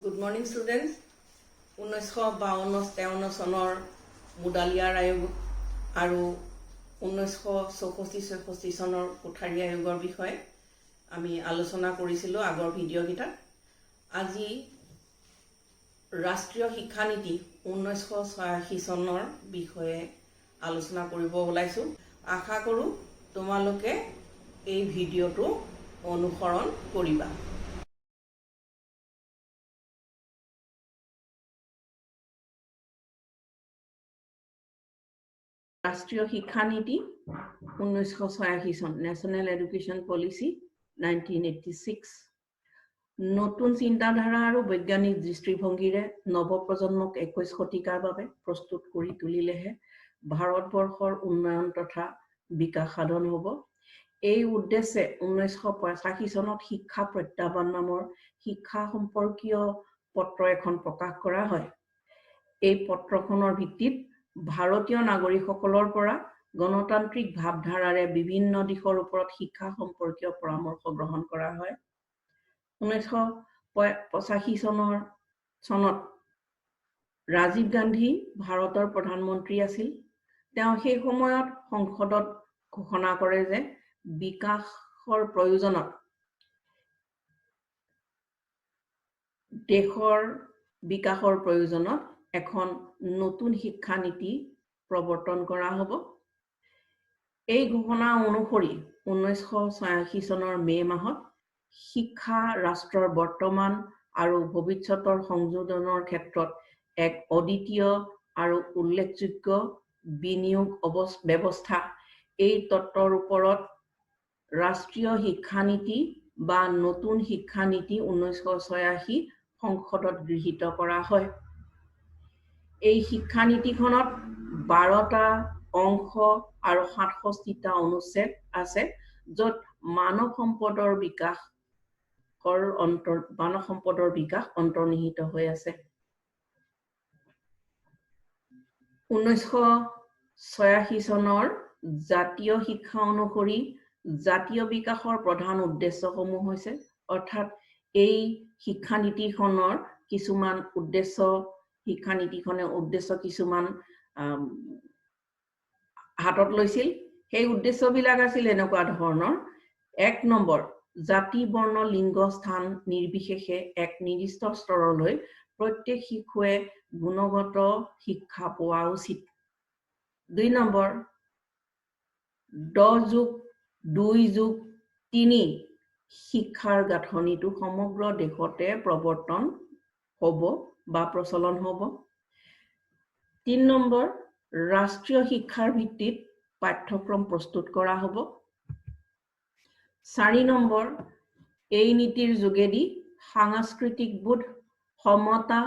Good morning, students. 1952-53 চনৰ মুডালিয়াৰ আয়োগ আৰু 1964-66 চনৰ কোঠাৰী আয়োগৰ বিষয়ে আমি আলোচনা কৰিছিলোঁ আগৰ ভিডিঅ' কেইটাত। আজি ৰাষ্ট্ৰীয় শিক্ষা নীতি 1986 চনৰ বিষয়ে আলোচনা কৰিব ওলাইছোঁ। আশা কৰোঁ তোমালোকে এই ভিডিঅ'টো অনুসৰণ কৰিবা। ৰাষ্ট্ৰীয় শিক্ষা নীতি 1986 চন নেশ্যনেল এডুকেশ্যন পলিচি 1986 নতুন চিন্তাধাৰা আৰু বৈজ্ঞানিক দৃষ্টিভংগীৰে নৱপ্ৰজন্মক 21 শতিকাৰ বাবে প্ৰস্তুত কৰি তুলিলেহে ভাৰতবৰ্ষৰ উন্নয়ন তথা বিকাশ সাধন হ'ব। এই উদ্দেশ্যে 1985 চনত শিক্ষা প্ৰত্যাহ্বান নামৰ শিক্ষা সম্পৰ্কীয় পত্ৰ এখন প্ৰকাশ কৰা হয়। এই পত্ৰখনৰ ভিত্তিত ভাৰতীয় নাগৰিকসকলৰ পৰা গণতান্ত্ৰিক ভাৱধাৰাৰে বিভিন্ন দিশৰ ওপৰত শিক্ষা সম্পৰ্কীয় পৰামৰ্শ গ্ৰহণ কৰা হয়। 1985 চনত ৰাজীৱ গান্ধী ভাৰতৰ প্ৰধানমন্ত্ৰী আছিল। তেওঁ সেই সময়ত সংসদত ঘোষণা কৰে যে বিকাশৰ প্ৰয়োজনত দেশৰ বিকাশৰ প্ৰয়োজনত এখন নতুন শিক্ষা নীতি প্ৰৱৰ্তন কৰা হ'ব। এই ঘোষণা অনুসৰি 1986 চনৰ মে মাহত শিক্ষা ৰাষ্ট্ৰৰ বৰ্তমান আৰু ভৱিষ্যতৰ সংযোজনৰ ক্ষেত্ৰত এক অদ্বিতীয় আৰু উল্লেখযোগ্য বিনিয়োগ ব্যৱস্থা এই তত্ত্বৰ ওপৰত ৰাষ্ট্ৰীয় শিক্ষা নীতি বা নতুন শিক্ষা নীতি 1986 সংসদত গৃহীত কৰা হয়। এই শিক্ষা নীতিখনত 12টা অংশ আৰু 67টা অনুচ্ছেদ আছে, য'ত মানৱ সম্পদৰ বিকাশ অন্তৰ্নিহিত হৈ আছে। 1986 চনৰ জাতীয় শিক্ষা অনুসৰি জাতীয় বিকাশৰ প্ৰধান উদ্দেশ্যসমূহ হৈছে, অৰ্থাৎ এই শিক্ষা নীতিখনৰ কিছুমান উদ্দেশ্য কিছুমান হাতত লৈছিল। সেই উদ্দেশ্যবিলাক আছিল এনেকুৱা ধৰণৰ: 1 নম্বৰ, জাতি বৰ্ণ লিংগ স্থান নিৰ্বিশেষে এক নিৰ্দিষ্ট স্তৰলৈ প্ৰত্যেক শিশুৱে গুণগত শিক্ষা পোৱা উচিত। 2 নম্বৰ, 10+2+3 শিক্ষাৰ গাঁথনিটো সমগ্ৰ দেশতে প্ৰৱৰ্তন হ'ব বা প্ৰচলন হ'ব। 3 নম্বৰ, ৰাষ্ট্ৰীয় শিক্ষাৰ ভিত্তিত পাঠ্যক্ৰম প্ৰস্তুত কৰা হ'ব। 4 নম্বৰ, এই নীতিৰ যোগেদি সাংস্কৃতিক বোধ, সমতা,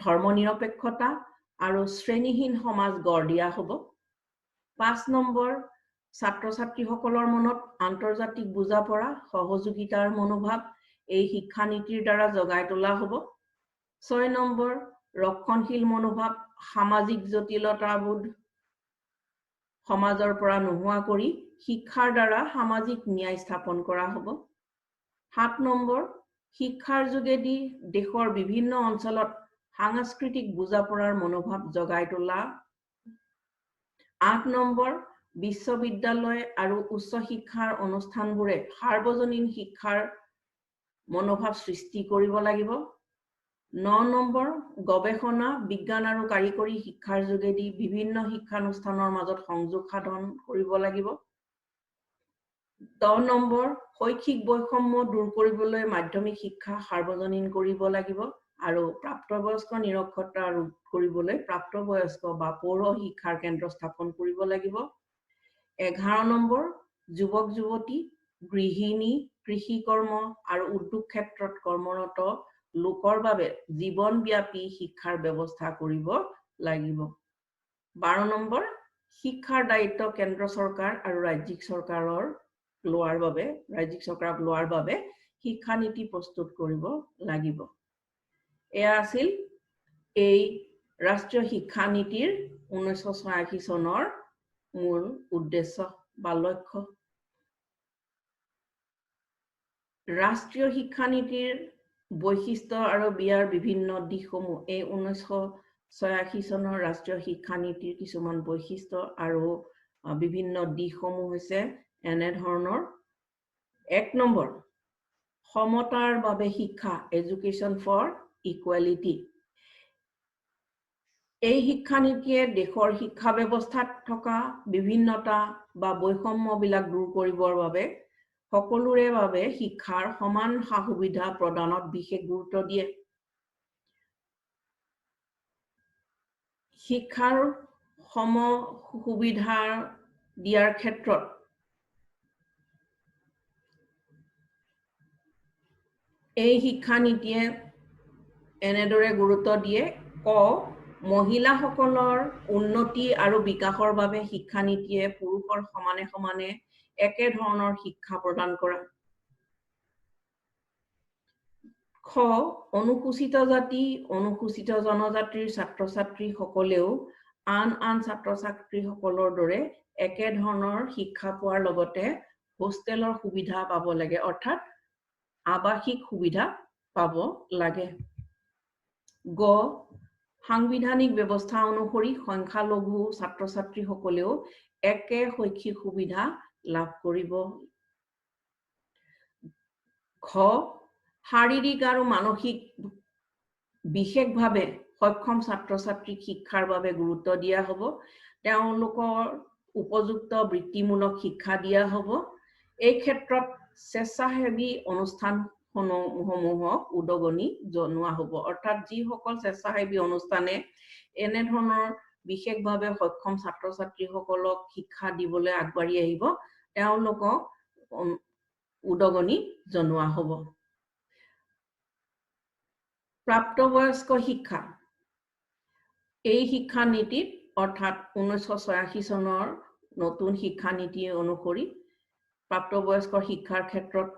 ধৰ্মনিৰপেক্ষতা আৰু শ্ৰেণীহীন সমাজ গঢ় দিয়া হ'ব। 5 নম্বৰ, ছাত্ৰ ছাত্ৰীসকলৰ মনত আন্তৰ্জাতিক বুজাপৰা, সহযোগিতাৰ মনোভাৱ এই শিক্ষা নীতিৰ দ্বাৰা জগাই তোলা হ'ব। 6 নম্বৰ, ৰক্ষণশীল মনোভাৱ, সামাজিক জটিলতাবোধ সমাজৰ পৰা নোহোৱা কৰি শিক্ষাৰ দ্বাৰা সামাজিক ন্যায় স্থাপন কৰা হ'ব। 7 নম্বৰ, শিক্ষাৰ যোগেদি দেশৰ বিভিন্ন অঞ্চলত সাংস্কৃতিক বুজাপৰাৰ মনোভাৱ জগাই তোলা। 8 নম্বৰ, বিশ্ববিদ্যালয় আৰু উচ্চ শিক্ষাৰ অনুষ্ঠানবোৰে সাৰ্বজনীন শিক্ষাৰ মনোভাৱ সৃষ্টি কৰিব লাগিব। 9 নম্বৰ, গৱেষণা, বিজ্ঞান আৰু কাৰিকৰী শিক্ষাৰ যোগেদি বিভিন্ন শিক্ষানুষ্ঠানৰ মাজত সংযোগ সাধন কৰিব লাগিব। 10 নম্বৰ, শৈক্ষিক বৈষম্য দূৰ কৰিবলৈ মাধ্যমিক শিক্ষা সাৰ্বজনীন কৰিব লাগিব আৰু প্ৰাপ্তবয়স্ক নিৰক্ষৰতা ৰোধ কৰিবলৈ প্ৰাপ্তবয়স্ক বা পৌৰ শিক্ষাৰ কেন্দ্ৰ স্থাপন কৰিব লাগিব। 11 নম্বৰ, যুৱক যুৱতী, গৃহিণী, কৃষি কৰ্ম আৰু উদ্যোগ ক্ষেত্ৰত কৰ্মৰত লোকৰ বাবে জীৱনব্যাপী শিক্ষাৰ ব্যৱস্থা কৰিব লাগিব। 12 নম্বৰ, শিক্ষাৰ দায়িত্ব কেন্দ্ৰ চৰকাৰ আৰু ৰাজ্যিক চৰকাৰক লোৱাৰ বাবে শিক্ষা নীতি প্ৰস্তুত কৰিব লাগিব। এয়া আছিল এই ৰাষ্ট্ৰীয় শিক্ষা নীতিৰ 1986 চনৰ মূল উদ্দেশ্য বা লক্ষ্য। ৰাষ্ট্ৰীয় শিক্ষা নীতিৰ বৈশিষ্ট্য আৰু বিয়াৰ বিভিন্ন দিশসমূহ এই 1986 চনৰ ৰাষ্ট্ৰীয় শিক্ষা নীতিৰ কিছুমান বৈশিষ্ট্য আৰু বিভিন্ন দিশসমূহ হৈছে এনে ধৰণৰ। 1 নম্বৰ, সমতাৰ বাবে শিক্ষা, এডুকেশ্যন ফৰ ইকুৱেলিটি। এই শিক্ষা নীতিয়ে দেশৰ শিক্ষা ব্যৱস্থাত থকা বিভিন্নতা বা বৈষম্যবিলাক দূৰ কৰিবৰ বাবে সকলোৰে বাবে শিক্ষাৰ সমান সা-সুবিধা প্ৰদানত বিশেষ গুৰুত্ব দিয়ে। শিক্ষাৰ সম সুবিধা দিয়াৰ ক্ষেত্ৰত এই শিক্ষা নীতিয়ে এনেদৰে গুৰুত্ব দিয়ে। মহিলাসকলৰ উন্নতি আৰু বিকাশৰ বাবে শিক্ষা নীতিয়ে পুৰুষৰ সমানে সমানে একে ধৰণৰ শিক্ষা প্ৰদান কৰা। অনুসূচিত জাতি, অনুসূচিত জনজাতিৰ ছাত্ৰ-ছাত্ৰীসকলেও আন ছাত্ৰ-ছাত্ৰীসকলৰ দৰে একে ধৰণৰ শিক্ষা পোৱাৰ লগতে হোষ্টেলৰ সুবিধা পাব লাগে, অৰ্থাৎ আৱাসিক সুবিধা পাব লাগে। সাংবিধানিক ব্যৱস্থা অনুসৰি সংখ্যালঘু ছাত্ৰ-ছাত্ৰীসকলেও একে শৈক্ষিক সুবিধা লাভ কৰিব। শাৰীৰিক আৰু মানসিক বিশেষভাৱে সক্ষম ছাত্ৰ-ছাত্ৰীক শিক্ষাৰ বাবে গুৰুত্ব দিয়া হ'ব। তেওঁলোকৰ উপযুক্ত বৃত্তিমূলক শিক্ষা দিয়া হ'ব। এই ক্ষেত্ৰত স্বেচ্ছাসেৱী অনুষ্ঠানসমূহক উদগনি জনোৱা হ'ব, অৰ্থাৎ যিসকল স্বেচ্ছাসেৱী অনুষ্ঠানে এনে ধৰণৰ বিশেষভাৱে সক্ষম ছাত্ৰ-ছাত্ৰীসকলক শিক্ষা দিবলৈ আগবাঢ়ি আহিব, তেওঁলোকক উদগনি জনোৱা হ'ব। প্ৰাপ্তবয়স্ক শিক্ষা, এই শিক্ষা নীতিত অৰ্থাৎ 1986 চনৰ নতুন শিক্ষা নীতি অনুসৰি প্ৰাপ্তবয়স্ক শিক্ষাৰ ক্ষেত্ৰত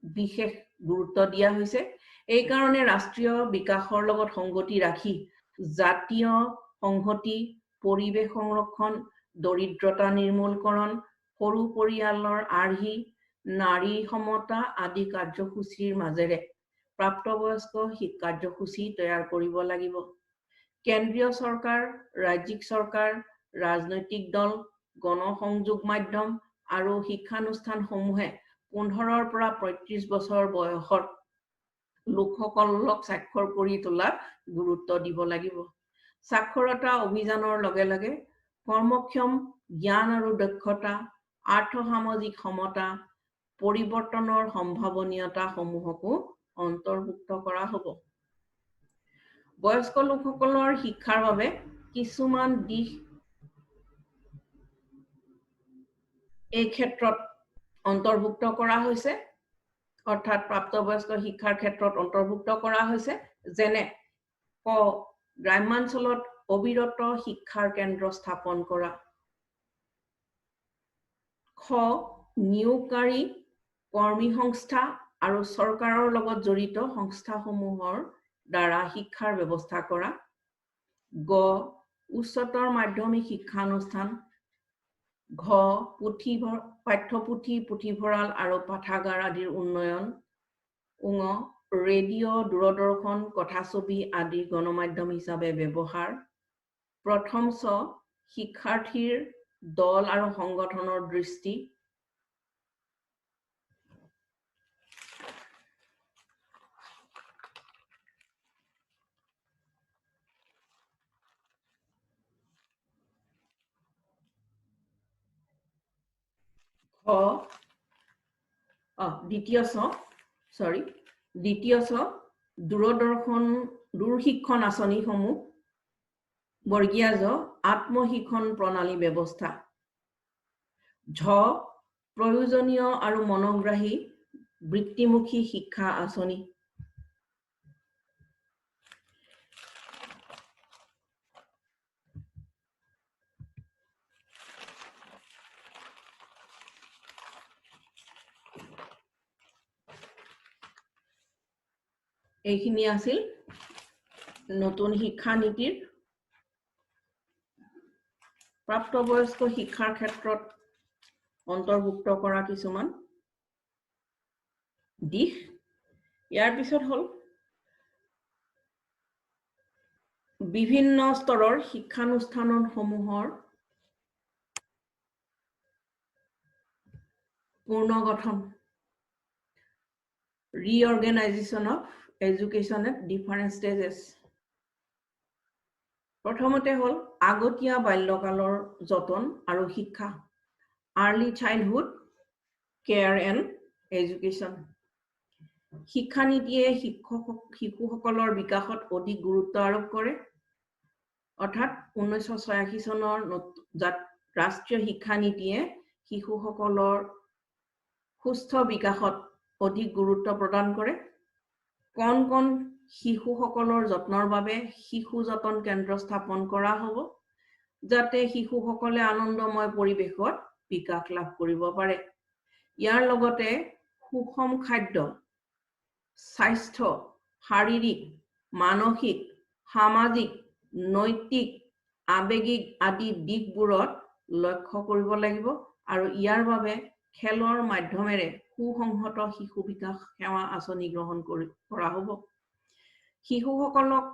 বিশেষ গুৰুত্ব দিয়া হৈছে। এই কাৰণে ৰাষ্ট্ৰীয় বিকাশৰ লগত সংগতি ৰাখি জাতীয় সংহতি, পৰিৱেশ সংৰক্ষণ, দৰিদ্ৰতা নিৰ্মূলকৰণ, সৰু পৰিয়ালৰ আৰ্হি, নাৰী সমতা আদি কাৰ্যসূচীৰ মাজেৰে প্ৰাপ্তবয়স্ক কাৰ্যসূচী তৈয়াৰ কৰিব লাগিব। কেন্দ্ৰীয় চৰকাৰ, ৰাজ্যিক চৰকাৰ, ৰাজনৈতিক দল, গণসংযোগ মাধ্যম আৰু শিক্ষানুষ্ঠানসমূহে 15ৰ পৰা 35 বছৰ বয়সৰ লোকসকলক স্বাক্ষৰ কৰি তোলাত গুৰুত্ব দিব লাগিব। সাক্ষৰতা অভিযানৰ লগে লগে কৰ্মক্ষম, জ্ঞান আৰু দক্ষতা, আৰ্থ-সামাজিক সমতা, পৰিৱৰ্তনৰ সম্ভাৱনীয়তাসমূহকো অন্তৰ্ভুক্ত কৰা হ'ব। বয়স্ক লোকসকলৰ শিক্ষাৰ বাবে কিছুমান দিশ এই ক্ষেত্ৰত অন্তৰ্ভুক্ত কৰা হৈছে, অৰ্থাৎ প্ৰাপ্তবয়স্ক শিক্ষাৰ ক্ষেত্ৰত অন্তৰ্ভুক্ত কৰা হৈছে, যেনে গ্ৰাম্যাঞ্চলত অবিৰত শিক্ষাৰ কেন্দ্ৰ স্থাপন কৰা। নিয়োগকাৰী কৰ্মী সংস্থা আৰু চৰকাৰৰ লগত জড়িত সংস্থাসমূহৰ দ্বাৰা শিক্ষাৰ ব্যৱস্থা কৰা। উচ্চতৰ মাধ্যমিক শিক্ষানুষ্ঠান। পাঠ্যপুথি, পুথিভঁৰাল আৰু পাঠাগাৰ আদিৰ উন্নয়ন। ৰেডিঅ', দূৰদৰ্শন, কথাছবি আদি গণমাধ্যম হিচাপে ব্যৱহাৰ। প্ৰথম শিক্ষাৰ্থীৰ দল আৰু সংগঠনৰ দৃষ্টি। দ্বিতীয় দূৰশিক্ষণ আঁচনিসমূহ। বৰ্গীয় আত্মশিক্ষণ প্ৰণালী ব্যৱস্থা। প্ৰয়োজনীয় আৰু মনোগ্ৰাহী বৃত্তিমুখী শিক্ষা আঁচনি। এইখিনি আছিল নতুন শিক্ষা নীতিৰ প্ৰাপ্তবয়স্ক শিক্ষাৰ ক্ষেত্ৰত অন্তৰ্ভুক্ত কৰা কিছুমান দিশ। ইয়াৰ পিছত হ'ল বিভিন্ন স্তৰৰ শিক্ষানুষ্ঠানসমূহৰ পুনৰ্গঠন reorganization of education at different stages. প্ৰথমতে হল আগতীয়া বাল্যকালৰ যতন আৰু শিক্ষা early childhood care and education. শিক্ষা নীতিয়ে শিশুসকলৰ বিকাশত অধিক গুৰুত্ব আৰোপ কৰে অৰ্থাৎ 1986 চনৰ ৰাষ্ট্ৰীয় শিক্ষা নীতিয়ে শিশুসকলৰ সুস্থ বিকাশত অধিক গুৰুত্ব প্ৰদান কৰে কোন শিশুসকলৰ যত্নৰ বাবে শিশু যতন কেন্দ্ৰ স্থাপন কৰা হ'ব যাতে শিশুসকলে আনন্দময় পৰিৱেশত বিকাশ লাভ কৰিব পাৰে ইয়াৰ লগতে সুষম খাদ্য স্বাস্থ্য শাৰীৰিক মানসিক সামাজিক নৈতিক আবেগিক আদি দিশবোৰত লক্ষ্য কৰিব লাগিব আৰু ইয়াৰ বাবে খেলৰ মাধ্যমেৰে সুসংহত শিশু বিকাশ সেৱা আঁচনি গ্ৰহণ কৰা হ'ব শিশুসকলক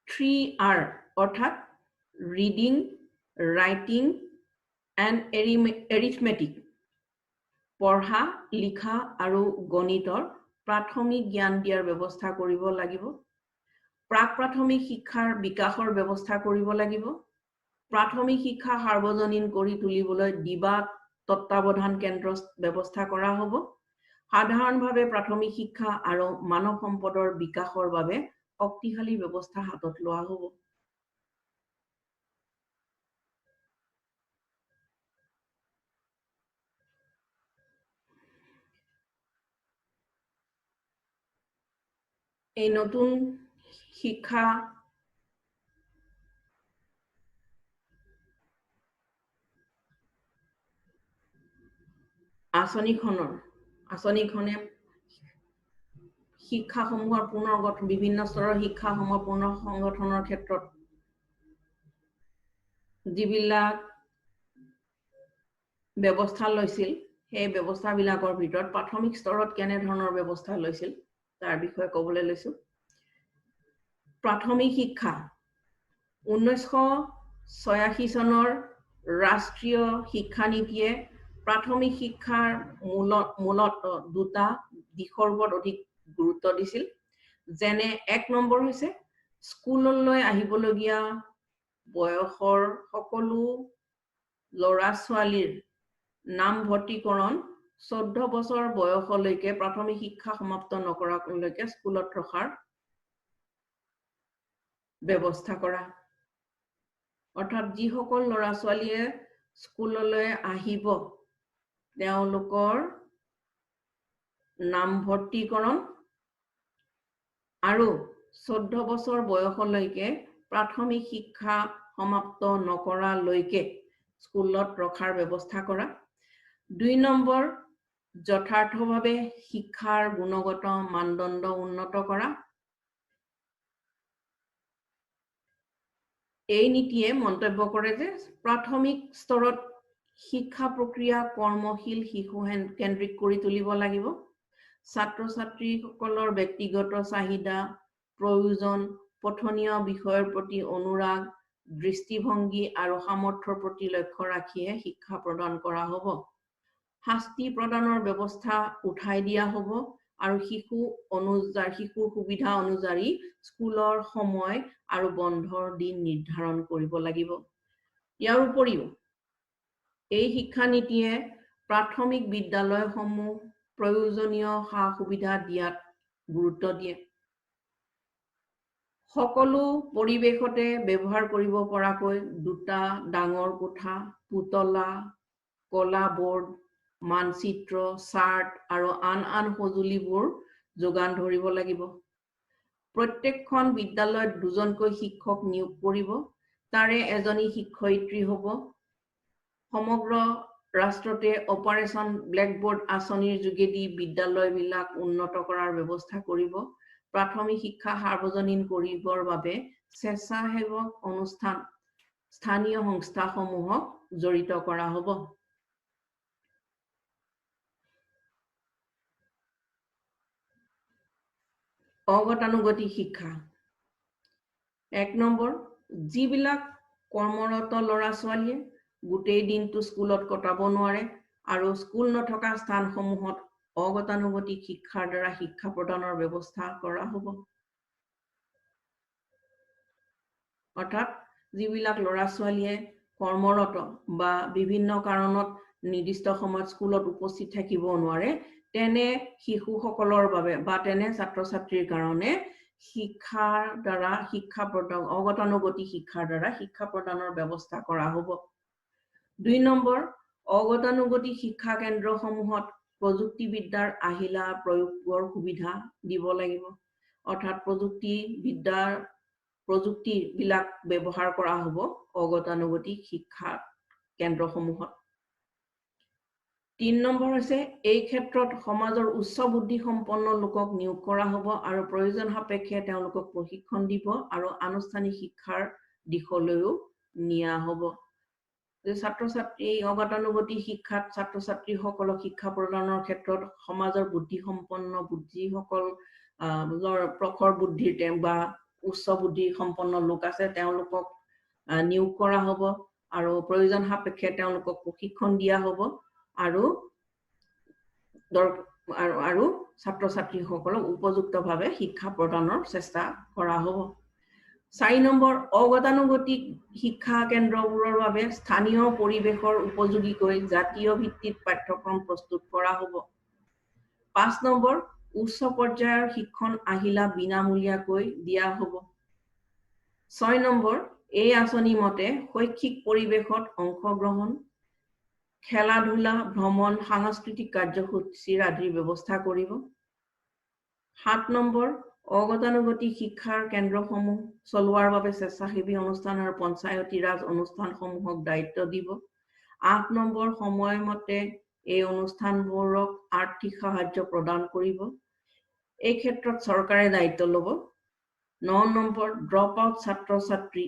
3R অৰ্থাৎ ৰিডিং ৰাইটিং এণ্ড এৰিথমেটিক পঢ়া লিখা আৰু গণিতৰ প্ৰাথমিক জ্ঞান দিয়াৰ ব্যৱস্থা কৰিব লাগিব প্ৰাক-প্ৰাথমিক শিক্ষাৰ বিকাশৰ ব্যৱস্থা কৰিব লাগিব প্ৰাথমিক শিক্ষা সাৰ্বজনীন কৰি তুলিবলৈ দিবা তত্ত্বাৱধান কেন্দ্ৰ ব্যৱস্থা কৰা হ'ব সাধাৰণভাৱে প্ৰাথমিক শিক্ষা আৰু মানৱ সম্পদৰ বিকাশৰ বাবে শক্তিশালী ব্যৱস্থা হাতত লোৱা হ'ব এই নতুন শিক্ষা আঁচনিখনে শিক্ষাসমূহৰ পুনৰ্গঠন বিভিন্ন স্তৰৰ শিক্ষাসমূহৰ পুনৰ সংগঠনৰ ক্ষেত্ৰত যিবিলাক ব্যৱস্থা লৈছিল সেই ব্যৱস্থাবিলাকৰ ভিতৰত প্ৰাথমিক স্তৰত কেনে ধৰণৰ ব্যৱস্থা লৈছিল তাৰ বিষয়ে ক'বলৈ লৈছো প্ৰাথমিক শিক্ষা 1986 চনৰ ৰাষ্ট্ৰীয় শিক্ষা নীতিয়ে প্ৰাথমিক শিক্ষাৰ মূলত দুটা দিশৰ ওপৰত অধিক গুৰুত্ব দিছিল যেনে এক নম্বৰ হৈছে স্কুললৈ আহিবলগীয়া বয়সৰ সকলো ল'ৰা ছোৱালীৰ নাম ভৰ্তিকৰণ 14 বছৰ বয়সলৈকে প্ৰাথমিক শিক্ষা সমাপ্ত নকৰালৈকে স্কুলত ৰখাৰ ব্যৱস্থা কৰা অৰ্থাৎ যিসকল ল'ৰা ছোৱালীয়ে স্কুললৈ আহিব তেওঁলোকৰ নাম ভৰ্তিকৰণ আৰু 14 বছৰ বয়সলৈকে প্ৰাথমিক শিক্ষা সমাপ্ত নকৰালৈকে স্কুলত ৰখাৰ ব্যৱস্থা কৰা 2 নম্বৰ যথাৰ্থভাৱে শিক্ষাৰ গুণগত মানদণ্ড উন্নত কৰা এই নীতিয়ে মন্তব্য কৰে যে প্ৰাথমিক স্তৰত শিক্ষা প্ৰক্ৰিয়া কৰ্মশীল শিশু কেন্দ্ৰিক কৰি তুলিব লাগিব ছাত্ৰ ছাত্ৰীসকলৰ ব্যক্তিগত চাহিদা প্ৰয়োজন পঠনীয় বিষয়ৰ প্ৰতি অনুৰাগ দৃষ্টিভংগী আৰু সামৰ্থ্যৰ প্ৰতি লক্ষ্য ৰাখিয়ে শিক্ষা প্ৰদান কৰা হ'ব শাস্তি প্ৰদানৰ ব্যৱস্থা উঠাই দিয়া হ'ব আৰু শিশুৰ সুবিধা অনুযায়ী স্কুলৰ সময় আৰু বন্ধৰ দিন নিৰ্ধাৰণ কৰিব লাগিব ইয়াৰ উপৰিও এই শিক্ষা নীতিয়ে প্ৰাথমিক বিদ্যালয়সমূহ প্ৰয়োজনীয় সা-সুবিধা দিয়াত গুৰুত্ব দিয়ে সকলো পৰিৱেশতে ব্যৱহাৰ কৰিব পৰাকৈ দুটা ডাঙৰ কোঠা পুতলা কলা বৰ্ড মানচিত্ৰ চাৰ্ট আৰু আন সঁজুলিবোৰ যোগান ধৰিব লাগিব প্ৰত্যেকখন বিদ্যালয়ত দুজনকৈ শিক্ষক নিয়োগ কৰিব তাৰে এজনী শিক্ষয়িত্ৰী হ'ব সমগ্ৰ ৰাষ্ট্ৰতে অপাৰেচন ব্লেকবোৰ্ড আঁচনিৰ যোগেদি বিদ্যালয়বিলাক উন্নত কৰাৰ ব্যৱস্থা কৰিব প্ৰাথমিক শিক্ষা সাৰ্বজনীন কৰিবৰ বাবে স্বেচ্ছাসেৱক অনুষ্ঠান স্থানীয় সংস্থাসমূহক জড়িত কৰা হ'ব অগতানুগতিক শিক্ষা 1 নম্বৰ যিবিলাক কৰ্মৰত ল'ৰা ছোৱালীয়ে গোটেই দিনটো স্কুলত কটাব নোৱাৰে আৰু স্কুল নথকা স্থানসমূহত অগতানুগতিক শিক্ষাৰ দ্বাৰা শিক্ষা প্ৰদানৰ ব্যৱস্থা কৰা হ'ব অৰ্থাৎ যিবিলাক ল'ৰা ছোৱালীয়ে কৰ্মৰত বা বিভিন্ন কাৰণত নিৰ্দিষ্ট সময়ত স্কুলত উপস্থিত থাকিব নোৱাৰে তেনে শিশুসকলৰ বাবে বা তেনে ছাত্ৰ ছাত্ৰীৰ কাৰণে শিক্ষাৰ দ্বাৰা শিক্ষা প্ৰদান অগতানুগতিক শিক্ষাৰ দ্বাৰা শিক্ষা প্ৰদানৰ ব্যৱস্থা কৰা হ'ব 2 নম্বৰ অগতানুগতিক শিক্ষা কেন্দ্ৰসমূহত প্ৰযুক্তিবিদ্যাৰ আহিলা প্ৰয়োগৰ সুবিধা দিব লাগিব অৰ্থাৎ প্ৰযুক্তি বিলাক ব্যৱহাৰ কৰা হ'ব অগতানুগতিক শিক্ষা কেন্দ্ৰসমূহত 3 নম্বৰ হৈছে এই ক্ষেত্ৰত সমাজৰ উচ্চ বুদ্ধি সম্পন্ন লোকক নিয়োগ কৰা হ'ব আৰু প্ৰয়োজন সাপেক্ষে তেওঁলোকক প্ৰশিক্ষণ দিব আৰু আনুষ্ঠানিক শিক্ষাৰ দিশলৈও নিয়া হ'ব যে ছাত্ৰ ছাত্ৰী অগতানুগতিক শিক্ষাত ছাত্ৰ ছাত্ৰীসকলক শিক্ষা প্ৰদানৰ ক্ষেত্ৰত সমাজৰ বুদ্ধি সম্পন্ন বুদ্ধিসকল প্ৰখৰ বুদ্ধিৰ বা উচ্চ বুদ্ধি সম্পন্ন লোক আছে তেওঁলোকক নিয়োগ কৰা হ'ব আৰু প্ৰয়োজন সাপেক্ষে তেওঁলোকক প্ৰশিক্ষণ দিয়া হ'ব আৰু ছাত্ৰ ছাত্ৰীসকলক উপযুক্তভাৱে শিক্ষা প্ৰদানৰ চেষ্টা কৰা হ'ব 4 নম্বৰ অগতানুগতিক শিক্ষা কেন্দ্ৰবোৰৰ বাবে স্থানীয় পৰিৱেশৰ উপযোগীকৈ জাতীয় ভিত্তিত পাঠ্যক্ৰম প্ৰস্তুত কৰা হ'ব 5 নম্বৰ উচ্চ পৰ্যায়ৰ শিক্ষণ আহিলা বিনামূলীয়াকৈ দিয়া হ'ব 6 নম্বৰ এই আঁচনি মতে শৈক্ষিক পৰিৱেশত অংশগ্ৰহণ খেলা ধূলা ভ্ৰমণ সাংস্কৃতিক কাৰ্যসূচীৰ আদিৰ ব্যৱস্থা কৰিব 7 নম্বৰ অগতানুগতিক শিক্ষাৰ কেন্দ্ৰসমূহ চলোৱাৰ বাবে স্বেচ্ছাসেৱী অনুষ্ঠান আৰু পঞ্চায়তী ৰাজ অনুষ্ঠানসমূহক দায়িত্ব দিব 8 নম্বৰ সময়মতে এই অনুষ্ঠানবোৰক আৰ্থিক সাহায্য প্ৰদান কৰিব এই ক্ষেত্ৰত চৰকাৰে দায়িত্ব ল'ব 9 নম্বৰ ড্ৰপ আউট ছাত্ৰ ছাত্ৰী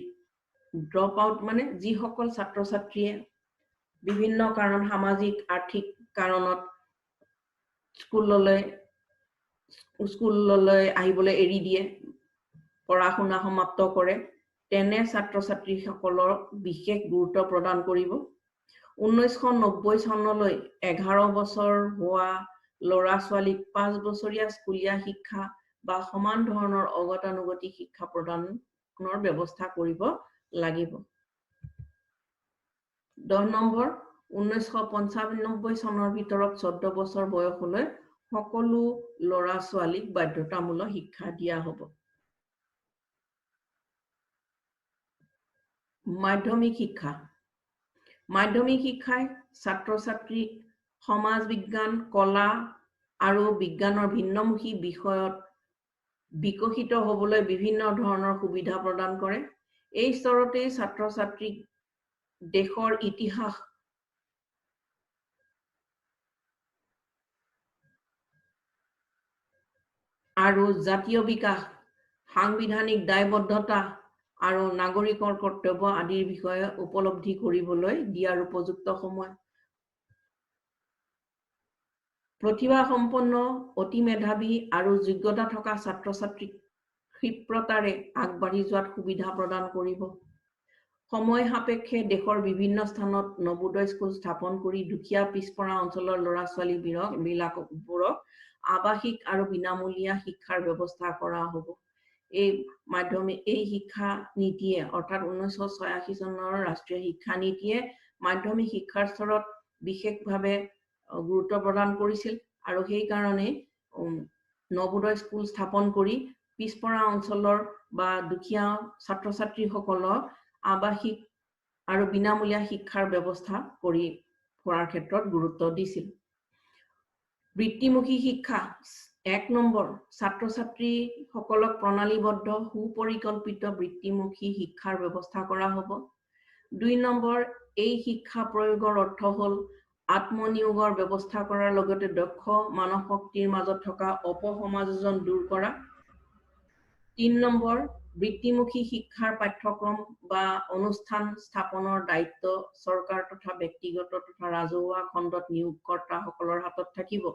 ড্ৰপ আউট মানে যিসকল ছাত্ৰ ছাত্ৰীয়ে বিভিন্ন কাৰণ সামাজিক আৰ্থিক কাৰণত স্কুললৈ আহিবলৈ এৰি দিয়ে পঢ়া শুনা সমাপ্ত কৰে তেনে ছাত্ৰ ছাত্ৰীসকলৰ বিশেষ গুৰুত্ব প্ৰদান কৰিব 1990 চনলৈ 11 বছৰ হোৱা ল'ৰা ছোৱালীক 5 বছৰীয়া স্কুলীয়া শিক্ষা বা সমান ধৰণৰ অগতানুগতিক শিক্ষা প্ৰদানৰ ব্যৱস্থা কৰিব লাগিব 10 নম্বৰ 1995 চনৰ ভিতৰত 14 বছৰ বয়সলৈ সকলো ল'ৰা ছোৱালীক বাধ্যতামূলক শিক্ষা দিয়া হ'ব মাধ্যমিক শিক্ষাই ছাত্ৰ ছাত্ৰী সমাজ বিজ্ঞান কলা আৰু বিজ্ঞানৰ ভিন্নমুখী বিষয়ত বিকশিত হ'বলৈ বিভিন্ন ধৰণৰ সুবিধা প্ৰদান কৰে এই স্তৰতে ছাত্ৰ ছাত্ৰীক দেশৰ ইতিহাস আৰু জাতীয় বিকাশ সাংবিধানিক দায়বদ্ধতা আৰু নাগৰিকৰ কৰ্তব্য আদিৰ বিষয়ে উপলব্ধি কৰিবলৈ দিয়াৰ উপযুক্ত সময় প্ৰতিভা সম্পন্ন অতি মেধাৱী আৰু যোগ্যতা থকা ছাত্ৰ ছাত্ৰীক ক্ষিপ্ৰতাৰে আগবাঢ়ি যোৱাত সুবিধা প্ৰদান কৰিব সময় সাপেক্ষে দেশৰ বিভিন্ন স্থানত নবোদয় স্কুল স্থাপন কৰি দুখীয়া পিছপৰা অঞ্চলৰ ল'ৰা ছোৱালীবোৰক আৱাসিক আৰু বিনামূলীয়া শিক্ষাৰ ব্যৱস্থা কৰা হ'ব এই শিক্ষা নীতিয়ে অৰ্থাৎ 1986 চনৰ ৰাষ্ট্ৰীয় শিক্ষা নীতিয়ে মাধ্যমিক শিক্ষাৰ স্তৰত বিশেষভাৱে গুৰুত্ব প্ৰদান কৰিছিল আৰু সেই কাৰণে নবোদয় স্কুল স্থাপন কৰি পিছপৰা অঞ্চলৰ বা দুখীয়া ছাত্ৰ ছাত্ৰীসকলক আৱাসিক আৰু বিনামূলীয়া শিক্ষাৰ ব্যৱস্থা কৰাৰ ক্ষেত্ৰত গুৰুত্ব দিছিল বৃত্তিমুখী শিক্ষা 1 নম্বৰ ছাত্ৰ ছাত্ৰীসকলক প্ৰণালীবদ্ধ সুপৰিকল্পিত বৃত্তিমুখী শিক্ষাৰ ব্যৱস্থা কৰা হ'ব 2 নম্বৰ এই শিক্ষা প্ৰয়োগৰ অৰ্থ হ'ল আত্মনিয়োগৰ ব্যৱস্থা কৰাৰ লগতে দক্ষ মানৱ শক্তিৰ মাজত থকা অপসমাযোজন দূৰ কৰা 3 নম্বৰ বৃত্তিমুখী শিক্ষাৰ পাঠ্যক্ৰম বা অনুষ্ঠান স্থাপনৰ দায়িত্ব চৰকাৰ তথা ব্যক্তিগত তথা ৰাজহুৱা খণ্ডত নিয়োগকৰ্তাসকলৰ হাতত থাকিব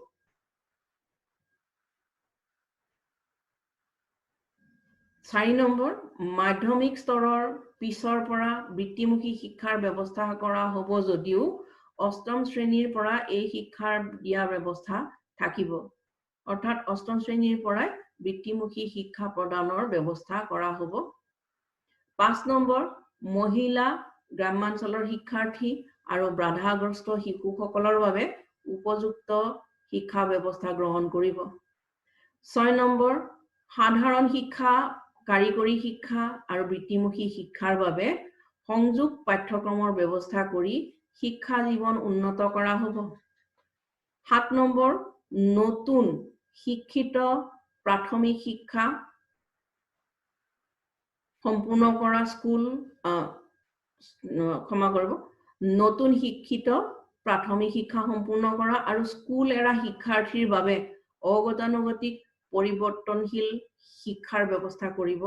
4 নম্বৰ মাধ্যমিক স্তৰৰ পিছৰ পৰা বৃত্তিমুখী শিক্ষাৰ ব্যৱস্থা কৰা হ'ব যদিও অষ্টম শ্ৰেণীৰ পৰা এই শিক্ষাৰ দিয়া ব্যৱস্থা থাকিব অৰ্থাৎ অষ্টম শ্ৰেণীৰ পৰা বৃত্তিমুখী শিক্ষা প্ৰদানৰ ব্যৱস্থা কৰা হ'ব 5 নম্বৰ মহিলা গ্ৰামাঞ্চলৰ শিক্ষাৰ্থী আৰু বাধাগ্ৰস্ত শিশুসকলৰ বাবে উপযুক্ত শিক্ষা ব্যৱস্থা গ্ৰহণ কৰিব 6 নম্বৰ সাধাৰণ শিক্ষা কাৰিকৰী শিক্ষা আৰু বৃত্তিমুখী শিক্ষাৰ বাবে সংযোগ পাঠ্যক্ৰমৰ ব্যৱস্থা কৰি শিক্ষা জীৱন উন্নত কৰা হ'ব 7 নম্বৰ নতুন শিক্ষিত প্ৰাথমিক শিক্ষা সম্পূৰ্ণ কৰা স্কুল ক্ষমা কৰিব নতুন শিক্ষিত প্ৰাথমিক শিক্ষা সম্পূৰ্ণ কৰা আৰু স্কুল এৰা শিক্ষাৰ্থীৰ বাবে অগতানুগতিক পৰিৱৰ্তনশীল শিক্ষাৰ ব্যৱস্থা কৰিব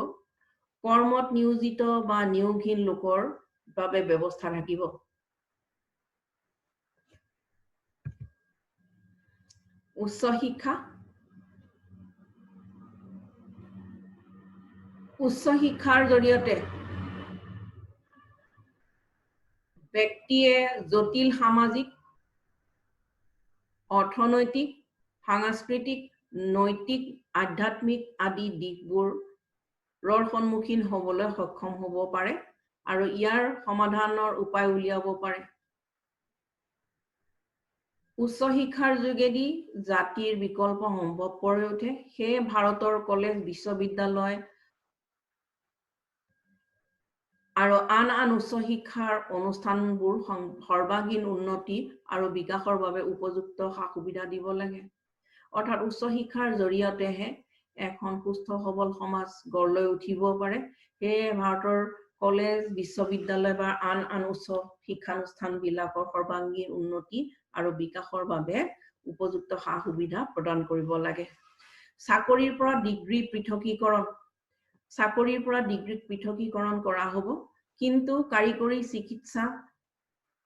কৰ্মত নিয়োজিত বা নিয়োগহীন লোকৰ বাবে ব্যৱস্থা থাকিব উচ্চ শিক্ষা উচ্চ শিক্ষাৰ জৰিয়তে ব্যক্তিয়ে জটিল সামাজিক অৰ্থনৈতিক সাংস্কৃতিক নৈতিক আধ্যাত্মিক আদি দিশবোৰৰ সন্মুখীন হ'বলৈ সক্ষম হ'ব পাৰে আৰু ইয়াৰ সমাধানৰ উপায় উলিয়াব পাৰে উচ্চ শিক্ষাৰ যোগেদি জাতিৰ বিকল্প সম্ভৱপৰ হৈ উঠে সেয়ে ভাৰতৰ কলেজ বিশ্ববিদ্যালয় আৰু আন উচ্চ শিক্ষাৰ অনুষ্ঠানবোৰ সৰ্বাংগীন উন্নতি আৰু বিকাশৰ বাবে উপযুক্ত সুবিধা দিব লাগে অৰ্থাৎ উচ্চ শিক্ষাৰ জৰিয়তেহে এখন সুস্থ সবল সমাজ গঢ় লৈ উঠিব পাৰে সেয়ে ভাৰতৰ কলেজ বিশ্ববিদ্যালয় বা আন উচ্চ শিক্ষানুষ্ঠানবিলাকৰ সৰ্বাংগীন উন্নতি আৰু বিকাশৰ বাবে উপযুক্ত সুবিধা প্ৰদান কৰিব লাগে চাকৰিৰ পৰা ডিগ্ৰী পৃথকীকৰণ চাকৰিৰ পৰা ডিগ্ৰীত পৃথকীকৰণ কৰা হ'ব কিন্তু কাৰিকৰী চিকিৎসা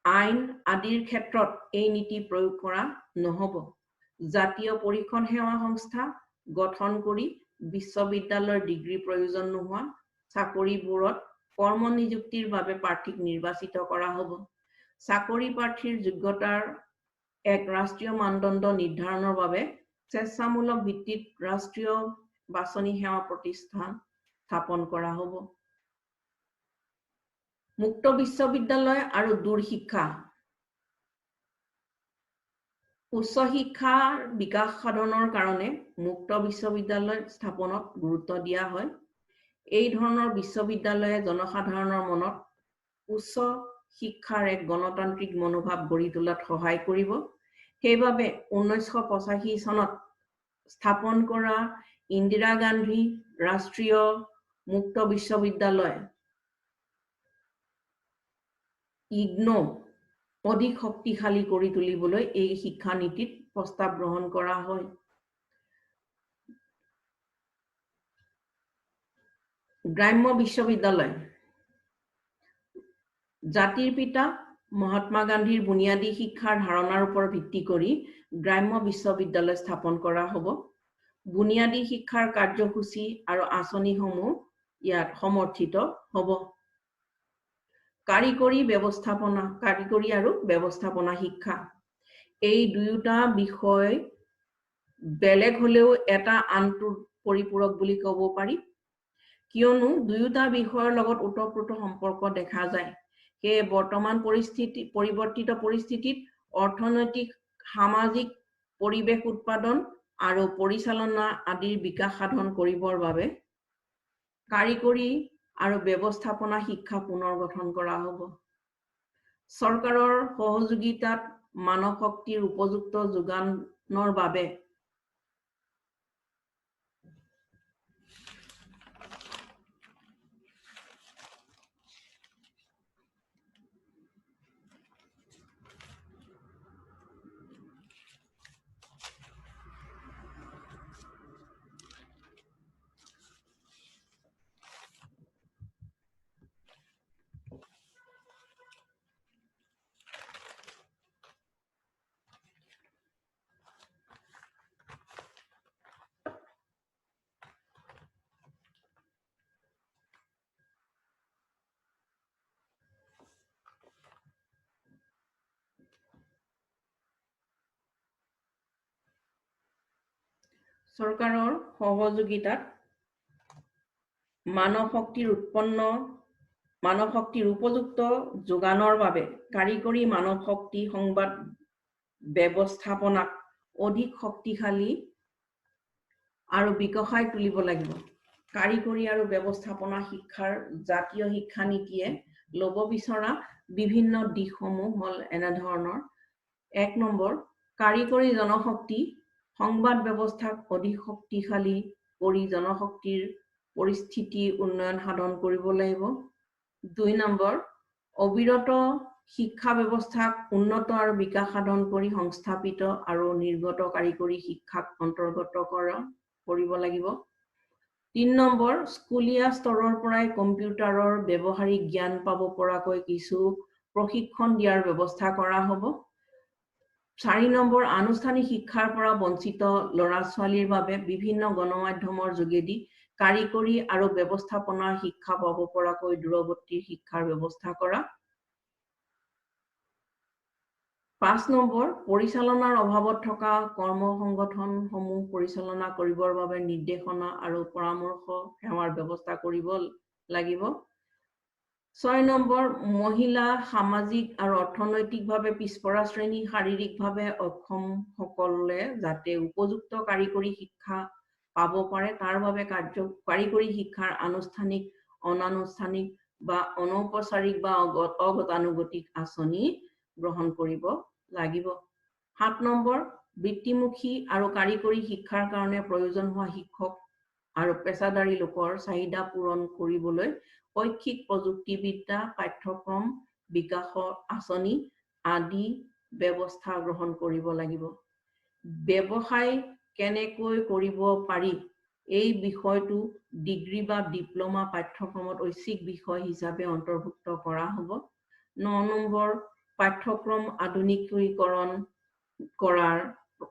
আইন আদিৰ ক্ষেত্ৰত এই নীতি প্ৰয়োগ কৰা নহ'ব জাতীয় পৰীক্ষণ সেৱা সংস্থা গঠন কৰি বিশ্ববিদ্যালয়ৰ ডিগ্ৰী প্ৰয়োজন নোহোৱা চাকৰিবোৰত কৰ্ম নিযুক্তিৰ বাবে প্ৰাৰ্থীক নিৰ্বাচিত কৰা হ'ব চাকৰি প্ৰাৰ্থীৰ যোগ্যতাৰ এক ৰাষ্ট্ৰীয় মানদণ্ড নিৰ্ধাৰণৰ বাবে স্বেচ্ছামূলক ভিত্তিত ৰাষ্ট্ৰীয় বাছনি সেৱা প্ৰতিষ্ঠান স্থাপন কৰা হ'ব মুক্ত বিশ্ববিদ্যালয় আৰু দূৰ শিক্ষা উচ্চ শিক্ষাৰ বিকাশ সাধনৰ কাৰণে মুক্ত বিশ্ববিদ্যালয় স্থাপনত গুৰুত্ব দিয়া হয় এই ধৰণৰ বিশ্ববিদ্যালয়ে জনসাধাৰণৰ মনত উচ্চ শিক্ষাৰ এক গণতান্ত্ৰিক মনোভাৱ গঢ়ি তোলাত সহায় কৰিব সেইবাবে 1985 চনত স্থাপন কৰা ইন্দিৰা গান্ধী ৰাষ্ট্ৰীয় মুক্ত বিশ্ববিদ্যালয় ইগনো অধিক শক্তিশালী কৰি তুলিবলৈ এই শিক্ষা নীতিত প্ৰস্তাৱ গ্ৰহণ কৰা হয় গ্ৰাম্য বিশ্ববিদ্যালয় জাতিৰ পিতা মহাত্মা গান্ধীৰ বুনিয়াদী শিক্ষাৰ ধাৰণাৰ ওপৰত ভিত্তি কৰি গ্ৰাম্য বিশ্ববিদ্যালয় স্থাপন কৰা হ'ব বুনিয়াদী শিক্ষাৰ কাৰ্যসূচী আৰু আঁচনিসমূহ ইয়াত সমৰ্থিত হ'ব কাৰিকৰী আৰু ব্যৱস্থাপনা শিক্ষা এই দুয়োটা বিষয় বেলেগ হলেও এটা আনটোৰ পৰিপূৰক বুলি ক'ব পাৰি কিয়নো দুয়োটা বিষয়ৰ লগত ওতঃপ্ৰোত সম্পৰ্ক দেখা যায় সেয়ে বৰ্তমান পৰিৱৰ্তিত পৰিস্থিতিত অৰ্থনৈতিক সামাজিক পৰিৱেশ উৎপাদন আৰু পৰিচালনা আদিৰ বিকাশ সাধন কৰিবৰ বাবে কাৰিকৰী আৰু ব্যৱস্থাপনা শিক্ষা পুনৰ গঠন কৰা হ'ব চৰকাৰৰ সহযোগিতাত মানৱ শক্তিৰ উপযুক্ত যোগানৰ বাবে চৰকাৰৰ সহযোগিতাত মানৱ শক্তিৰ উপযুক্ত যোগানৰ বাবে কাৰিকৰী মানৱ শক্তি সংবাদ ব্যৱস্থাপনাক অধিক শক্তিশালী আৰু বিকশাই তুলিব লাগিব। কাৰিকৰী আৰু ব্যৱস্থাপনা শিক্ষাৰ জাতীয় শিক্ষা নীতিয়ে ল'ব বিচৰা বিভিন্ন দিশসমূহ হ'ল এনেধৰণৰ। 1 নম্বৰ, কাৰিকৰী জনশক্তি সংবাদ ব্যৱস্থাক অধিক শক্তিশালী কৰি জনশক্তিৰ পৰিস্থিতি উন্নয়ন সাধন কৰিব লাগিব। 2 নম্বৰ, অবিৰত শিক্ষা ব্যৱস্থাক উন্নত আৰু বিকাশ সাধন কৰি সংস্থাপিত আৰু নিৰ্গত কাৰিকৰী শিক্ষাক অন্তৰ্গত কৰিব লাগিব। 3 নম্বৰ, স্কুলীয়া স্তৰৰ পৰাই কম্পিউটাৰৰ ব্যৱহাৰিক জ্ঞান পাব পৰাকৈ কিছু প্ৰশিক্ষণ দিয়াৰ ব্যৱস্থা কৰা হ'ব। 4 নম্বৰ, আনুষ্ঠানিক শিক্ষাৰ পৰা বঞ্চিত ল'ৰা-ছোৱালীৰ বাবে বিভিন্ন গণমাধ্যমৰ যোগেদি কাৰিকৰী আৰু ব্যৱস্থাপনাৰ শিক্ষা পাব পৰাকৈ দূৰৱৰ্তী শিক্ষাৰ ব্যৱস্থা কৰা। 5 নম্বৰ, পৰিচালনাৰ অভাৱত থকা কৰ্ম সংগঠনসমূহ পৰিচালনা কৰিবৰ বাবে নিৰ্দেশনা আৰু পৰামৰ্শ সেৱাৰ ব্যৱস্থা কৰিব লাগিব। 6 নম্বৰ, মহিলা, সামাজিক আৰু অৰ্থনৈতিকভাৱে পিছপৰা শ্ৰেণী, শাৰীৰিকভাৱে অক্ষম সকলে যাতে উপযুক্ত কাৰিকৰী শিক্ষা পাব পাৰে তাৰ বাবে কাৰিকৰী শিক্ষাৰ আনুষ্ঠানিক, অনানুষ্ঠানিক বা অনৌপচাৰিক বা অগতানুগতিক আঁচনি গ্ৰহণ কৰিব লাগিব। 7 নম্বৰ, বৃত্তিমুখী আৰু কাৰিকৰী শিক্ষাৰ কাৰণে প্ৰয়োজন হোৱা শিক্ষক আৰু পেছাদাৰী লোকৰ চাহিদা পূৰণ কৰিবলৈ শৈক্ষিক প্ৰযুক্তিবিদ্যা পাঠ্যক্ৰম বিকাশৰ আঁচনি আদি ব্যৱস্থা গ্ৰহণ কৰিব লাগিব। ব্যৱসায় কেনেকৈ কৰিব পাৰি এই বিষয়টো ডিগ্ৰী বা ডিপ্ল'মা পাঠ্যক্ৰমত ঐচ্ছিক বিষয় হিচাপে অন্তৰ্ভুক্ত কৰা হ'ব। 9 নম্বৰ, পাঠ্যক্ৰম আধুনিকীকৰণ কৰাৰ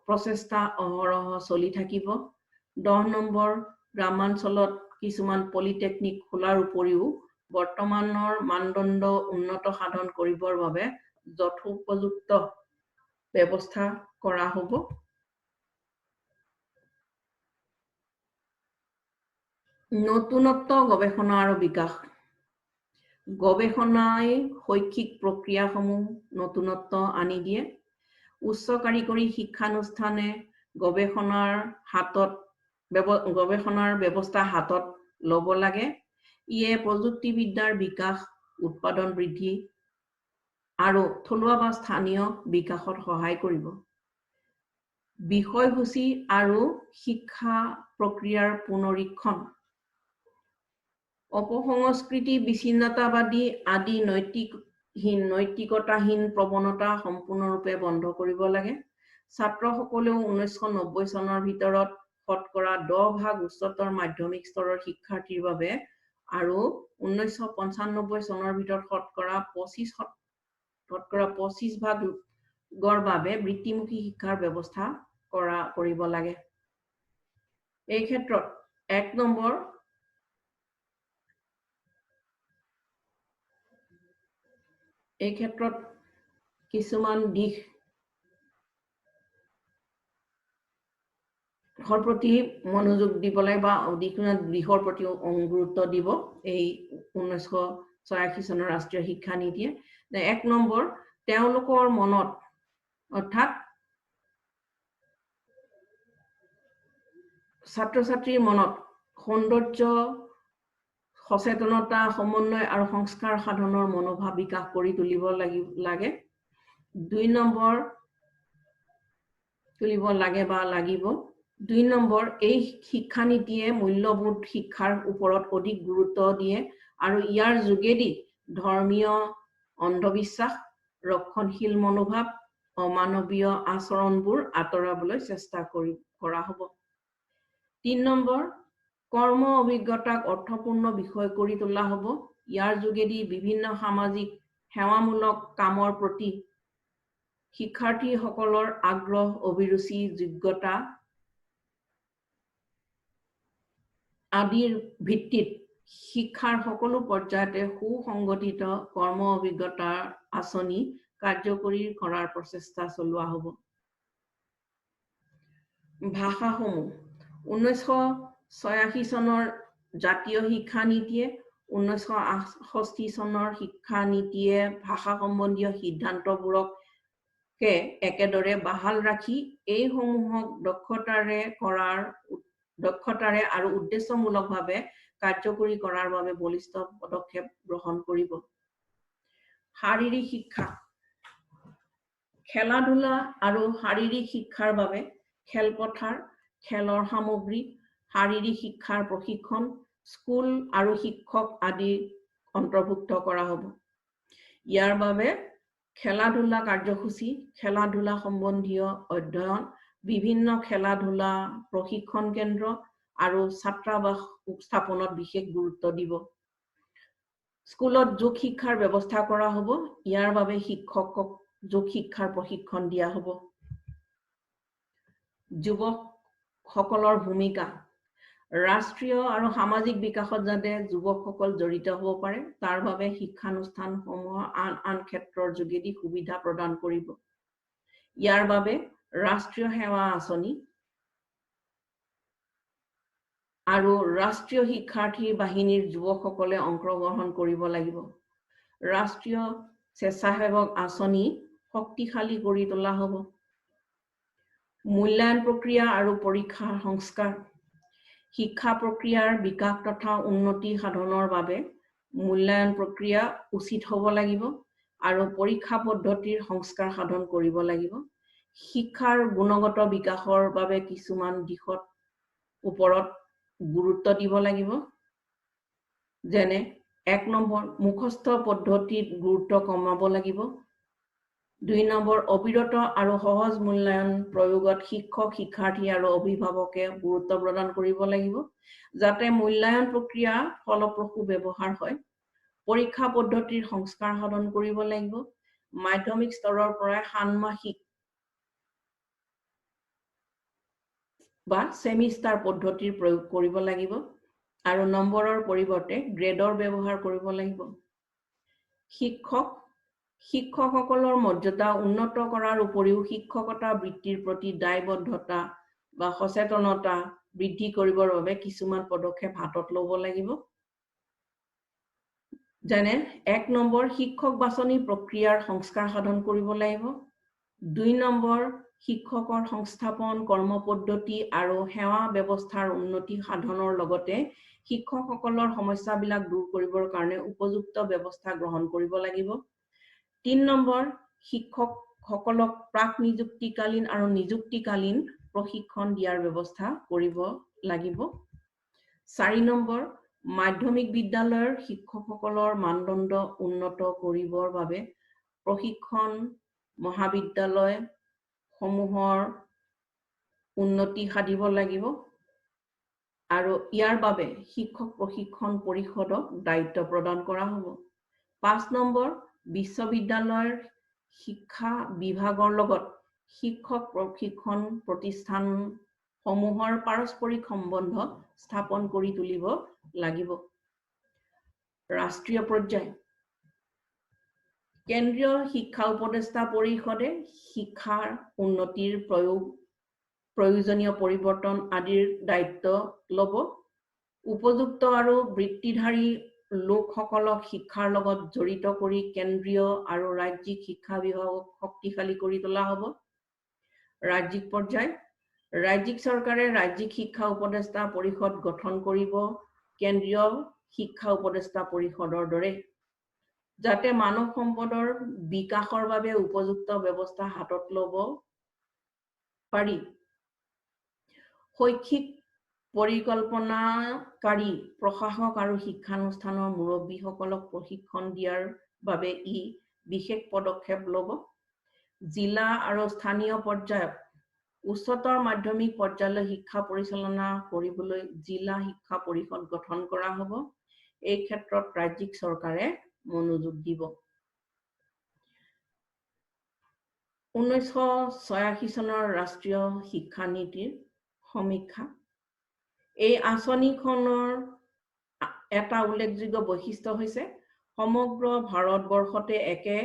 প্ৰচেষ্টা অহৰহ চলি থাকিব। 10 নম্বৰ, গ্ৰামাঞ্চলত কিছুমান পলিটেকনিক খোলাৰ উপৰিও বৰ্তমানৰ মানদণ্ড উন্নত সাধন কৰিবৰ বাবে যথোপযুক্ত ব্যৱস্থা কৰা হ'ব। নতুনত্ব গৱেষণা আৰু বিকাশ। গৱেষণাই শৈক্ষিক প্ৰক্ৰিয়াসমূহ নতুনত্ব আনি দিয়ে। উচ্চ কাৰিকৰী শিক্ষানুষ্ঠানে গৱেষণাৰ ব্যৱস্থা হাতত ল'ব লাগে। ইয়ে প্ৰযুক্তিবিদ্যাৰ বিকাশ, উৎপাদন বৃদ্ধি আৰু থলুৱা বা স্থানীয় বিকাশত সহায় কৰিব। বিষয়সূচী আৰু শিক্ষা প্ৰক্ৰিয়াৰ পুনৰীক্ষণ। অপসংস্কৃতি, বিচ্ছিন্নতাবাদী আদি নৈতিকতাহীন প্ৰৱণতা সম্পূৰ্ণৰূপে বন্ধ কৰিব লাগে। ছাত্ৰসকলেও 1990 চনৰ ভিতৰত শতকৰা 10% উচ্চতৰ মাধ্যমিক স্তৰৰ শিক্ষাৰ্থীৰ বাবে আৰু 1995 চনৰ ভিতৰত শতকৰা 25% বাবে বৃত্তিমুখী শিক্ষাৰ ব্যৱস্থা কৰিব লাগে। এই ক্ষেত্ৰত 1 নম্বৰ, এই ক্ষেত্ৰত কিছুমান দিশৰ প্ৰতি মনোযোগ দিব লাগে বা দিশৰ প্ৰতি গুৰুত্ব দিব এই 1986 চনৰ ৰাষ্ট্ৰীয় শিক্ষা নীতিয়ে। 1 নম্বৰ, তেওঁলোকৰ মনত অৰ্থাৎ ছাত্ৰ-ছাত্ৰীৰ মনত সৌন্দৰ্য, সচেতনতা, সমন্বয় আৰু সংস্কাৰ সাধনৰ মনোভাৱ বিকাশ কৰি তুলিব লাগে। 2 নম্বৰ, তুলিব লাগে বা লাগিব। 2 নম্বৰ, এই শিক্ষানীতিয়ে মূল্যবোধ শিক্ষাৰ ওপৰত অধিক গুৰুত্ব দিয়ে আৰু ইয়াৰ যোগেদি ধৰ্মীয় অন্ধবিশ্বাস, ৰক্ষণশীল মনোভাৱ, অমানৱীয় আচৰণবোৰ আঁতৰাবলৈ চেষ্টা কৰা হ'ব। 3 নম্বৰ, কৰ্ম অভিজ্ঞতাক অৰ্থপূৰ্ণ বিষয় কৰি তোলা হ'ব। ইয়াৰ যোগেদি বিভিন্ন সামাজিক সেৱামূলক কামৰ প্ৰতি শিক্ষাৰ্থীসকলৰ আগ্ৰহ, অভিৰুচি, যোগ্যতা আদিৰ ভিত্তিত শিক্ষাৰ সকলো পৰ্যায়তে সুসংগঠিত কৰ্ম অভিজ্ঞতাৰ আঁচনি কাৰ্যকৰী কৰাৰ প্ৰচেষ্টা চলোৱা হ'ব। ভাষাসমূহ 1986 চনৰ জাতীয় শিক্ষা নীতিয়ে 1968 চনৰ শিক্ষা নীতিয়ে ভাষা সম্বন্ধীয় সিদ্ধান্তবোৰকে একেদৰে বাহাল ৰাখি এই সমূহক দক্ষতাৰে আৰু উদ্দেশ্যমূলকভাৱে কাৰ্যকৰী কৰাৰ বাবে বলিষ্ঠ পদক্ষেপ গ্ৰহণ কৰিব। শাৰীৰিক শিক্ষা খেলা-ধূলা আৰু শাৰীৰিক শিক্ষাৰ বাবে খেলপথাৰ, খেলৰ সামগ্ৰী, শাৰীৰিক শিক্ষাৰ প্ৰশিক্ষণ, স্কুল আৰু শিক্ষক আদি অন্তৰ্ভুক্ত কৰা হ'ব। ইয়াৰ বাবে খেলা-ধূলা কাৰ্যসূচী, খেলা-ধূলা সম্বন্ধীয় অধ্যয়ন, বিভিন্ন খেলা-ধূলা প্ৰশিক্ষণ কেন্দ্ৰ আৰু ছাত্ৰাবাস স্থাপনত বিশেষ গুৰুত্ব দিব। স্কুলত যোগ শিক্ষাৰ ব্যৱস্থা কৰা হ'ব। ইয়াৰ বাবে শিক্ষকক যোগ শিক্ষাৰ প্ৰশিক্ষণ দিয়া হ'ব। যুৱকসকলৰ ভূমিকা ৰাষ্ট্ৰীয় আৰু সামাজিক বিকাশত যাতে যুৱকসকল জড়িত হ'ব পাৰে তাৰ বাবে শিক্ষানুষ্ঠানসমূহৰ আন ক্ষেত্ৰৰ যোগেদি সুবিধা প্ৰদান কৰিব। ইয়াৰ বাবে ৰাষ্ট্ৰীয় সেৱা আঁচনি আৰু ৰাষ্ট্ৰীয় শিক্ষাৰ্থী বাহিনীৰ যুৱকসকলে অংশগ্ৰহণ কৰিব লাগিব। ৰাষ্ট্ৰীয় স্বেচ্ছাসেৱক আঁচনি শক্তিশালী কৰি তোলা হ'ব। মূল্যায়ন প্ৰক্ৰিয়া আৰু পৰীক্ষাৰ সংস্কাৰ শিক্ষা প্ৰক্ৰিয়াৰ বিকাশ তথা উন্নতি সাধনৰ বাবে মূল্যায়ন প্ৰক্ৰিয়া উচিত হ'ব লাগিব আৰু পৰীক্ষা পদ্ধতিৰ সংস্কাৰ সাধন কৰিব লাগিব। শিক্ষাৰ গুণগত বিকাশৰ বাবে কিছুমান দিশত ওপৰত গুৰুত্ব দিব লাগিব। যেনে 1 নম্বৰ মুখস্থ পদ্ধতিত গুৰুত্ব কমাব লাগিব। 2 নম্বৰ অবিৰত আৰু সহজ মূল্যায়ন প্ৰয়োগত শিক্ষক, শিক্ষাৰ্থী আৰু অভিভাৱকে গুৰুত্ব প্ৰদান কৰিব লাগিব যাতে মূল্যায়ন প্ৰক্ৰিয়া ফলপ্ৰসূ ব্যৱহাৰ হয়। পৰীক্ষা পদ্ধতিৰ সংস্কাৰ সাধন কৰিব লাগিব। মাধ্যমিক স্তৰৰ পৰা ষান্মাসিক বা সেমিষ্টাৰ পদ্ধতিৰ প্ৰয়োগ কৰিব লাগিব আৰু নম্বৰৰ পৰিৱৰ্তে গ্ৰেডৰ ব্যৱহাৰ কৰিব লাগিব। শিক্ষকসকলৰ মৰ্যাদা উন্নত কৰাৰ উপৰিও শিক্ষকতা বৃত্তিৰ প্ৰতি দায়বদ্ধতা বা সচেতনতা বৃদ্ধি কৰিবৰ বাবে কিছুমান পদক্ষেপ হাতত ল'ব লাগিব। যেনে 1 নম্বৰ শিক্ষক বাছনি প্ৰক্ৰিয়াৰ সংস্কাৰ সাধন কৰিব লাগিব। 2 নম্বৰ শিক্ষকৰ সংস্থাপন, কৰ্ম পদ্ধতি আৰু সেৱা ব্যৱস্থাৰ উন্নতি সাধনৰ লগতে শিক্ষকসকলৰ সমস্যাবিলাক দূৰ কৰিবৰ কাৰণে উপযুক্ত ব্যৱস্থা গ্ৰহণ কৰিব লাগিব। 3 নম্বৰ শিক্ষকসকলক প্ৰাক নিযুক্তিকালীন আৰু নিযুক্তিকালীন প্ৰশিক্ষণ দিয়াৰ ব্যৱস্থা কৰিব লাগিব। 4 নম্বৰ মাধ্যমিক বিদ্যালয়ৰ শিক্ষকসকলৰ মানদণ্ড উন্নত কৰিবৰ বাবে প্ৰশিক্ষণ মহাবিদ্যালয় সমূহৰ উন্নতি সাধিব লাগিব আৰু ইয়াৰ বাবে শিক্ষক প্ৰশিক্ষণ পৰিষদক দায়িত্ব প্ৰদান কৰা হ'ব। 5 নম্বৰ বিশ্ববিদ্যালয়ৰ শিক্ষা বিভাগৰ লগত শিক্ষক প্ৰশিক্ষণ প্ৰতিষ্ঠানসমূহৰ পাৰস্পৰিক সম্বন্ধ স্থাপন কৰি তুলিব লাগিব। ৰাষ্ট্ৰীয় পৰ্যায় কেন্দ্ৰীয় শিক্ষা উপদেষ্টা পৰিষদে শিক্ষাৰ উন্নতিৰ প্ৰয়োজনীয় পৰিৱৰ্তন আদিৰ দায়িত্ব ল'ব। উপযুক্ত আৰু বৃত্তিধাৰী লোকসকলক শিক্ষাৰ লগত জড়িত কৰি কেন্দ্ৰীয় আৰু ৰাজ্যিক শিক্ষা বিভাগক শক্তিশালী কৰি তোলা হ'ব। ৰাজ্যিক পৰ্যায় ৰাজ্যিক চৰকাৰে ৰাজ্যিক শিক্ষা উপদেষ্টা পৰিষদ গঠন কৰিব কেন্দ্ৰীয় শিক্ষা উপদেষ্টা পৰিষদৰ দৰে, যাতে মানৱ সম্পদৰ বিকাশৰ বাবে উপযুক্ত ব্যৱস্থা হাতত ল'ব পাৰি। শৈক্ষিক পৰিকল্পনাকাৰী প্ৰশাসক আৰু শিক্ষানুষ্ঠানৰ মুৰব্বীসকলক প্ৰশিক্ষণ দিয়াৰ বাবে ই বিশেষ পদক্ষেপ ল'ব। জিলা আৰু স্থানীয় পৰ্যায়ত উচ্চতৰ মাধ্যমিক পৰ্যায়লৈ শিক্ষা পৰিচালনা কৰিবলৈ জিলা শিক্ষা পৰিষদ গঠন কৰা হ'ব। এই ক্ষেত্ৰত ৰাজ্যিক চৰকাৰে মনোযোগ দিব। 1986 চনৰ ৰাষ্ট্ৰীয় শিক্ষা নীতিৰ সমীক্ষা এই আঁচনিখনৰ এটা উল্লেখযোগ্য বৈশিষ্ট্য হৈছে সমগ্ৰ ভাৰতবৰ্ষতে একে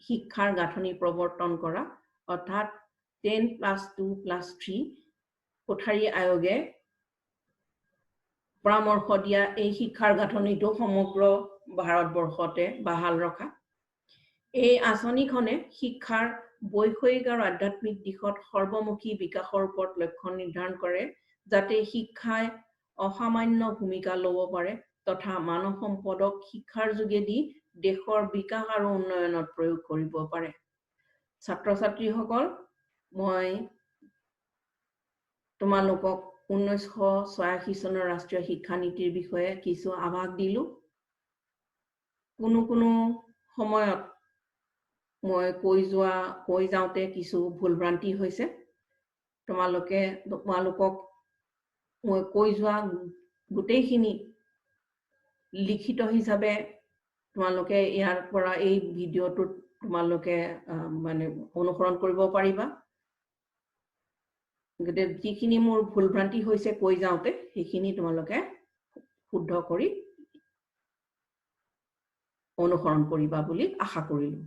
শিক্ষাৰ গাঁথনি প্ৰৱৰ্তন কৰা, অৰ্থাৎ 10+2+3 কোঠাৰী আয়োগে পৰামৰ্শ দিয়া এই শিক্ষাৰ গাঁথনিটো সমগ্ৰ ভাৰতবৰ্ষতে বাহাল ৰখা এই আঁচনিখনে শিক্ষাৰ বৈষয়িক আৰু আধ্যাত্মিক দিশত সৰ্বমুখী বিকাশৰ ওপৰত লক্ষ্য নিৰ্ধাৰণ কৰে যাতে শিক্ষাই অসামান্য ভূমিকা ল'ব পাৰে তথা মানৱ সম্পদক শিক্ষাৰ যোগেদি দেশৰ বিকাশ আৰু উন্নয়নত প্ৰয়োগ কৰিব পাৰে ছাত্ৰ ছাত্ৰীসকল মই তোমালোকক 1986 চনৰ ৰাষ্ট্ৰীয় শিক্ষা নীতিৰ বিষয়ে কিছু আভাস দিলো কোনো সময়ত মই কৈ যাওঁতে কিছু ভুলভ্ৰান্তি হৈছে তোমালোকক মই কৈ যোৱা গোটেইখিনি লিখিত হিচাপে তোমালোকে ইয়াৰ পৰা এই ভিডিঅ'টোত তোমালোকে মানে অনুসৰণ কৰিব পাৰিবা গতে যিখিনি মোৰ ভুলভ্ৰান্তি হৈছে কৈ যাওঁতে সেইখিনি তোমালোকে শুদ্ধ কৰি অনুসৰণ কৰিবা বুলি আশা কৰিলো